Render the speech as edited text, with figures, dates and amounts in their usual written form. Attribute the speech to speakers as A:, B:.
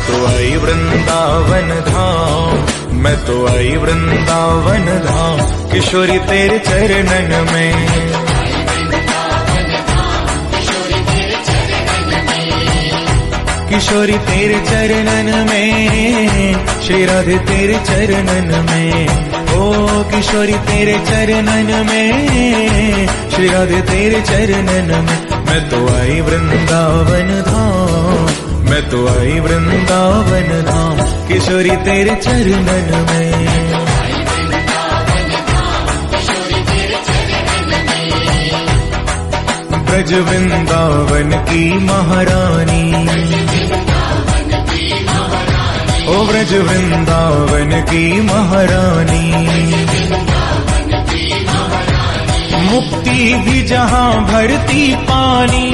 A: तो आई वृंदावन धाम, मैं तो आई वृंदावन धाम, किशोरी तेरे चरणन में। किशोरी तेरे चरणन में, श्री राधे तेरे चरणन में, ओ किशोरी तेरे चरणन में, श्री राधे तेरे चरणन में। मैं तो आई वृंदावन धाम, मैं तो आई वृंदावन धाम, किशोरी तेरे चरणन में। ब्रज वृंदावन की महारानी, ओ ब्रज वृंदावन की महारानी, मुक्ति भी जहाँ भरती पानी,